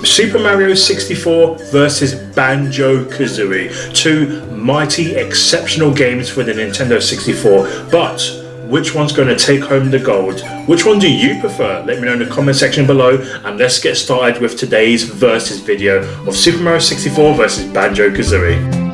Super Mario 64 versus Banjo Kazooie. Two mighty, exceptional games for the Nintendo 64, but which one's going to take home the gold? Which one do you prefer? Let me know in the comment section below, and let's get started with today's versus video of Super Mario 64 versus Banjo Kazooie.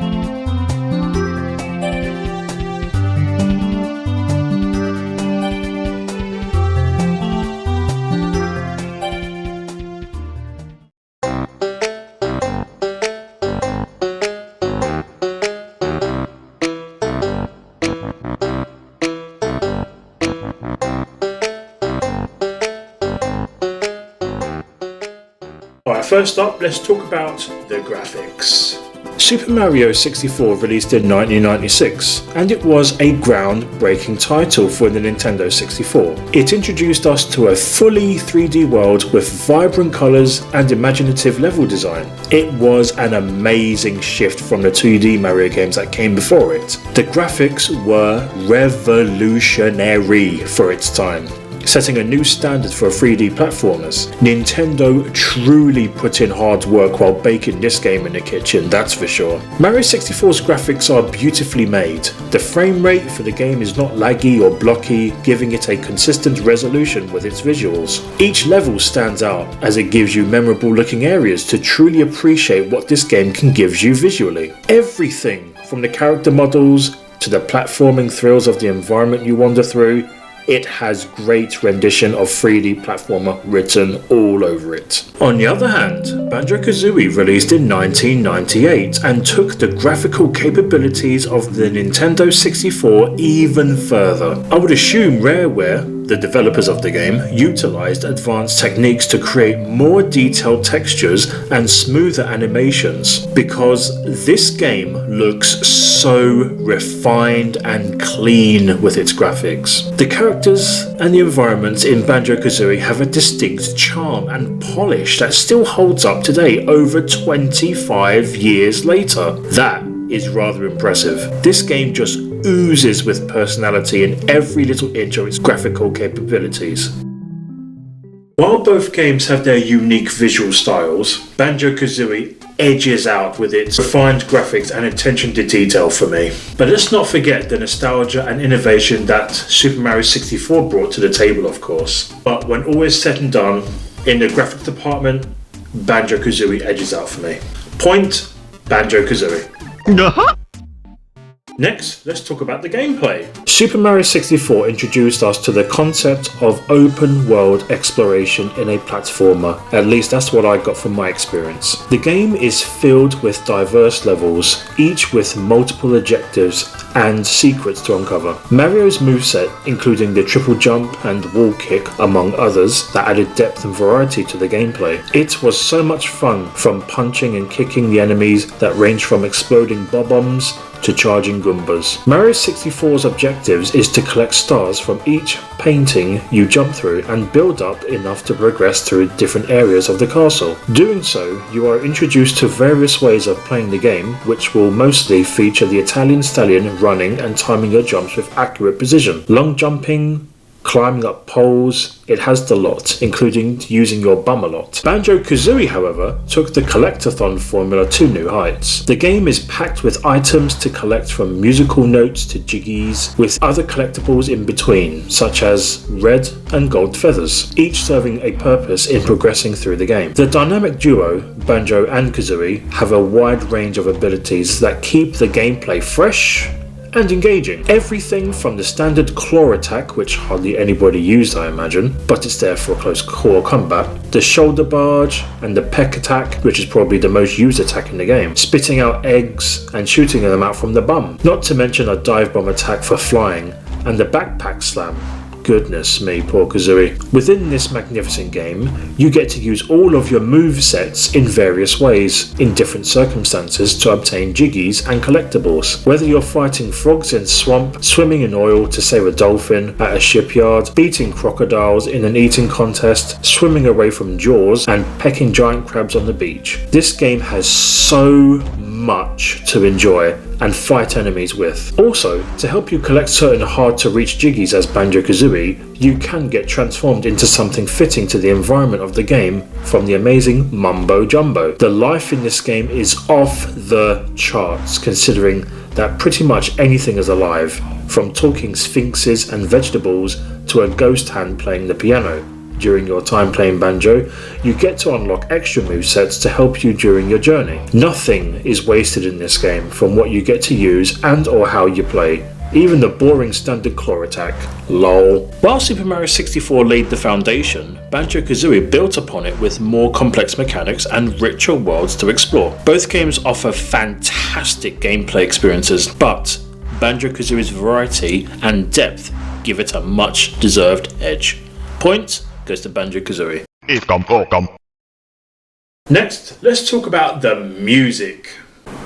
Alright, first up, let's talk about the graphics. Super Mario 64 released in 1996, and it was a groundbreaking title for the Nintendo 64. It introduced us to a fully 3D world with vibrant colours and imaginative level design. It was an amazing shift from the 2D Mario games that came before it. The graphics were revolutionary for its time, setting a new standard for 3D platformers. Nintendo truly put in hard work while baking this game in the kitchen, that's for sure. Mario 64's graphics are beautifully made. The frame rate for the game is not laggy or blocky, giving it a consistent resolution with its visuals. Each level stands out as it gives you memorable looking areas to truly appreciate what this game can give you visually. Everything from the character models to the platforming thrills of the environment you wander through, it has great rendition of 3D platformer written all over it. On the other hand, Banjo Kazooie released in 1998 and took the graphical capabilities of the Nintendo 64 even further. I would assume Rareware, the developers of the game, utilized advanced techniques to create more detailed textures and smoother animations, because this game looks so refined and clean with its graphics. The characters and the environments in Banjo Kazooie have a distinct charm and polish that still holds up today over 25 years later. That is rather impressive. This game just oozes with personality in every little inch of its graphical capabilities. While both games have their unique visual styles, Banjo Kazooie edges out with its refined graphics and attention to detail for me. But let's not forget the nostalgia and innovation that Super Mario 64 brought to the table, of course. But when all is said and done, in the graphics department, Banjo Kazooie edges out for me. Point, Banjo Kazooie. Next, let's talk about the gameplay. Super Mario 64 introduced us to the concept of open world exploration in a platformer. At least that's what I got from my experience. The game is filled with diverse levels, each with multiple objectives and secrets to uncover. Mario's moveset, including the triple jump and wall kick among others, that added depth and variety to the gameplay. It was so much fun, from punching and kicking the enemies that ranged from exploding bob-ombs to charging Goombas. Mario 64's objectives is to collect stars from each painting you jump through and build up enough to progress through different areas of the castle. Doing so, you are introduced to various ways of playing the game, which will mostly feature the Italian stallion running and timing your jumps with accurate precision. Long jumping, climbing up poles, it has the lot, including using your bum a lot. Banjo Kazooie, however, took the collectathon formula to new heights. The game is packed with items to collect, from musical notes to jiggies, with other collectibles in between, such as red and gold feathers, each serving a purpose in progressing through the game. The dynamic duo, Banjo and Kazooie, have a wide range of abilities that keep the gameplay fresh and engaging. Everything from the standard claw attack, which hardly anybody used, I imagine, but it's there for close call combat, the shoulder barge and the peck attack, which is probably the most used attack in the game, spitting out eggs and shooting them out from the bum, not to mention a dive bomb attack for flying, and the backpack slam. Goodness me, poor Kazooie. Within this magnificent game, you get to use all of your movesets in various ways, in different circumstances, to obtain jiggies and collectibles. Whether you're fighting frogs in swamp, swimming in oil to save a dolphin at a shipyard, beating crocodiles in an eating contest, swimming away from jaws, and pecking giant crabs on the beach. This game has so much to enjoy, and fight enemies with. Also, to help you collect certain hard to reach jiggies as Banjo Kazooie, you can get transformed into something fitting to the environment of the game from the amazing Mumbo Jumbo. The life in this game is off the charts, considering that pretty much anything is alive, from talking sphinxes and vegetables to a ghost hand playing the piano. During your time playing Banjo, you get to unlock extra movesets to help you during your journey. Nothing is wasted in this game, from what you get to use and or how you play. Even the boring standard claw attack. LOL. While Super Mario 64 laid the foundation, Banjo Kazooie built upon it with more complex mechanics and richer worlds to explore. Both games offer fantastic gameplay experiences, but Banjo Kazooie's variety and depth give it a much deserved edge. Point goes to Banjo Kazooie. Next, let's talk about the music.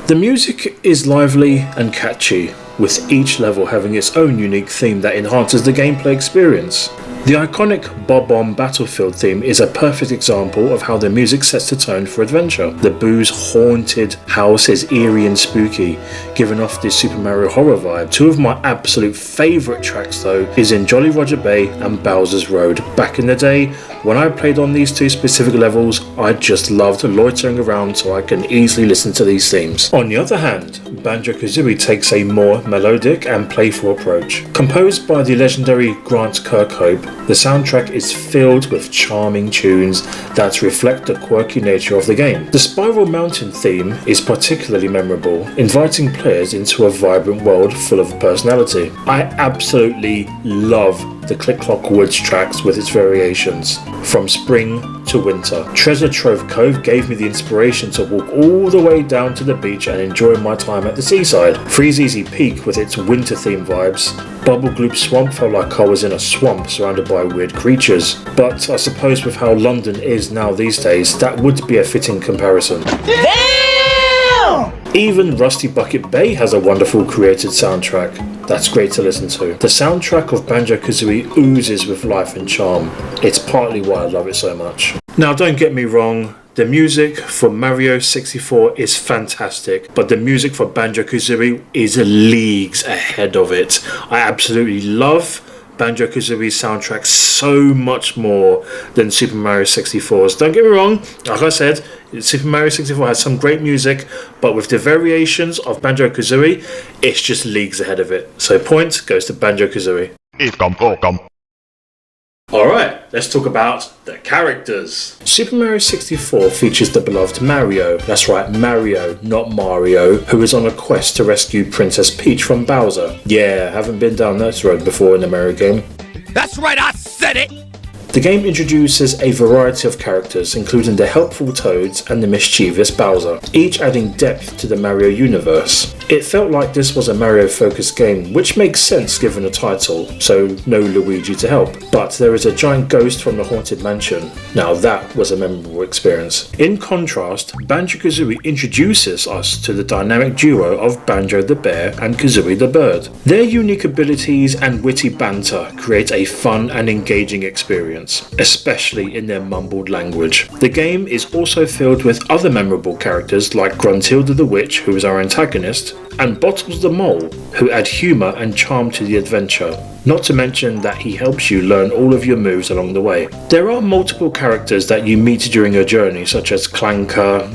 The music is lively and catchy, with each level having its own unique theme that enhances the gameplay experience. The iconic Bob-omb Battlefield theme is a perfect example of how the music sets the tone for adventure. The Boo's haunted house is eerie and spooky, giving off this Super Mario horror vibe. Two of my absolute favourite tracks though is in Jolly Roger Bay and Bowser's Road. Back in the day, when I played on these two specific levels, I just loved loitering around so I can easily listen to these themes. On the other hand, Banjo Kazooie takes a more melodic and playful approach. Composed by the legendary Grant Kirkhope, the soundtrack is filled with charming tunes that reflect the quirky nature of the game. The Spiral Mountain theme is particularly memorable, inviting players into a vibrant world full of personality. I absolutely love the Click Clock Woods tracks with its variations, from spring to winter. Treasure Trove Cove gave me the inspiration to walk all the way down to the beach and enjoy my time at the seaside. Freeze Easy Peak with its winter theme vibes. Bubble Gloop Swamp felt like I was in a swamp surrounded by weird creatures. But I suppose with how London is now these days, that would be a fitting comparison. Damn! Even Rusty Bucket Bay has a wonderful created soundtrack that's great to listen to. The soundtrack of Banjo Kazooie oozes with life and charm. It's partly why I love it so much. Now don't get me wrong, the music for Mario 64 is fantastic, but the music for Banjo Kazooie is leagues ahead of it. I absolutely love Banjo Kazooie's soundtrack so much more than Super Mario 64's. Don't get me wrong, like I said, Super Mario 64 has some great music, but with the variations of Banjo Kazooie, it's just leagues ahead of it. So point goes to Banjo Kazooie. Alright, let's talk about the characters. Super Mario 64 features the beloved Mario, that's right, Mario, not Mario, who is on a quest to rescue Princess Peach from Bowser. Yeah, haven't been down this road before in the Mario game. That's right, I said it! The game introduces a variety of characters, including the helpful Toads and the mischievous Bowser, each adding depth to the Mario universe. It felt like this was a Mario-focused game, which makes sense given the title, so no Luigi to help. But there is a giant ghost from the Haunted Mansion. Now that was a memorable experience. In contrast, Banjo-Kazooie introduces us to the dynamic duo of Banjo the Bear and Kazooie the Bird. Their unique abilities and witty banter create a fun and engaging experience, especially in their mumbled language. The game is also filled with other memorable characters like Gruntilda the Witch, who is our antagonist, and Bottles the Mole, who add humour and charm to the adventure, not to mention that he helps you learn all of your moves along the way. There are multiple characters that you meet during your journey, such as Clanker,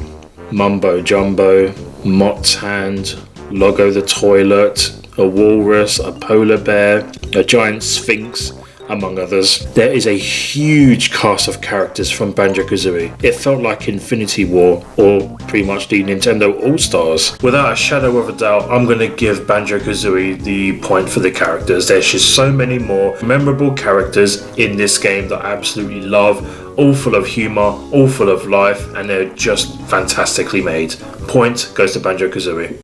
Mumbo Jumbo, Mott's Hand, Logo the Toilet, a walrus, a polar bear, a giant sphinx, among others. There is a huge cast of characters from Banjo-Kazooie. It felt like Infinity War, or pretty much the Nintendo All-Stars. Without a shadow of a doubt, I'm going to give Banjo-Kazooie the point for the characters. There's just so many more memorable characters in this game that I absolutely love, all full of humour, all full of life, and they're just fantastically made. Point goes to Banjo-Kazooie.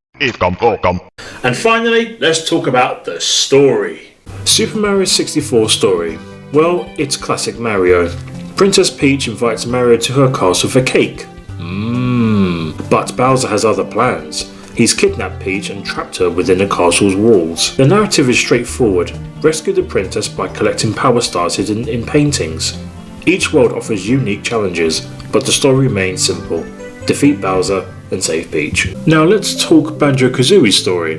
And finally, let's talk about the story. Super Mario 64 story. Well, it's classic Mario. Princess Peach invites Mario to her castle for cake. But Bowser has other plans. He's kidnapped Peach and trapped her within the castle's walls. The narrative is straightforward. Rescue the princess by collecting power stars hidden in paintings. Each world offers unique challenges, but the story remains simple. Defeat Bowser and save Peach. Now let's talk Banjo Kazooie's story.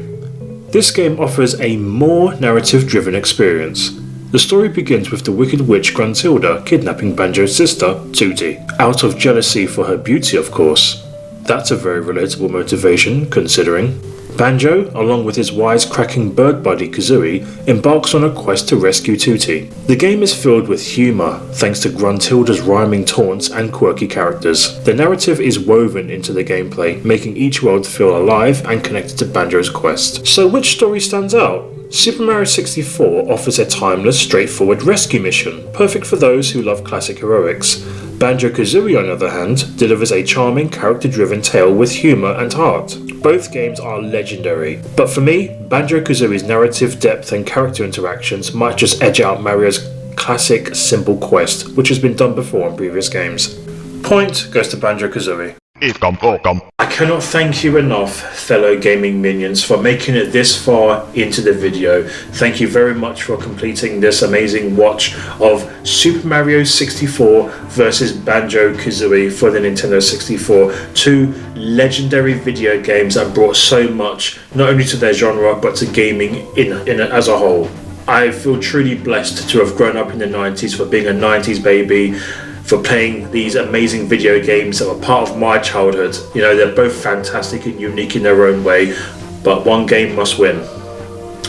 This game offers a more narrative-driven experience. The story begins with the Wicked Witch Gruntilda kidnapping Banjo's sister, Tooty, out of jealousy for her beauty, of course. That's a very relatable motivation, considering. Banjo, along with his wisecracking bird buddy Kazooie, embarks on a quest to rescue Tooty. The game is filled with humour, thanks to Gruntilda's rhyming taunts and quirky characters. The narrative is woven into the gameplay, making each world feel alive and connected to Banjo's quest. So which story stands out? Super Mario 64 offers a timeless, straightforward rescue mission, perfect for those who love classic heroics. Banjo Kazooie, on the other hand, delivers a charming, character-driven tale with humour and heart. Both games are legendary, but for me, Banjo Kazooie's narrative depth and character interactions might just edge out Mario's classic, simple quest, which has been done before in previous games. Point goes to Banjo Kazooie. I cannot thank you enough, fellow gaming minions, for making it this far into the video. Thank you very much for completing this amazing watch of Super Mario 64 versus Banjo Kazooie for the Nintendo 64. Two legendary video games that brought so much, not only to their genre, but to gaming in as a whole. I feel truly blessed to have grown up in the 90s, for being a 90s baby, for playing these amazing video games that were part of my childhood. You know, they're both fantastic and unique in their own way, but one game must win.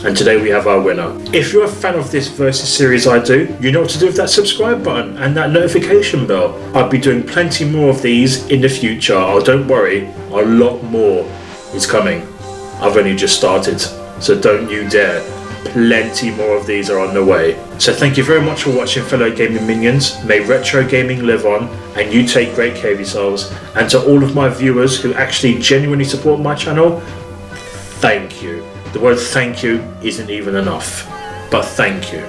And today we have our winner. If you're a fan of this versus series I do, you know what to do with that subscribe button and that notification bell. I'll be doing plenty more of these in the future. Oh, don't worry, a lot more is coming. I've only just started, so don't you dare. Plenty more of these are on the way. So thank you very much for watching, fellow gaming minions. May retro gaming live on, and you take great care of yourselves. And to all of my viewers who actually genuinely support my channel, thank you. The word thank you isn't even enough, but thank you.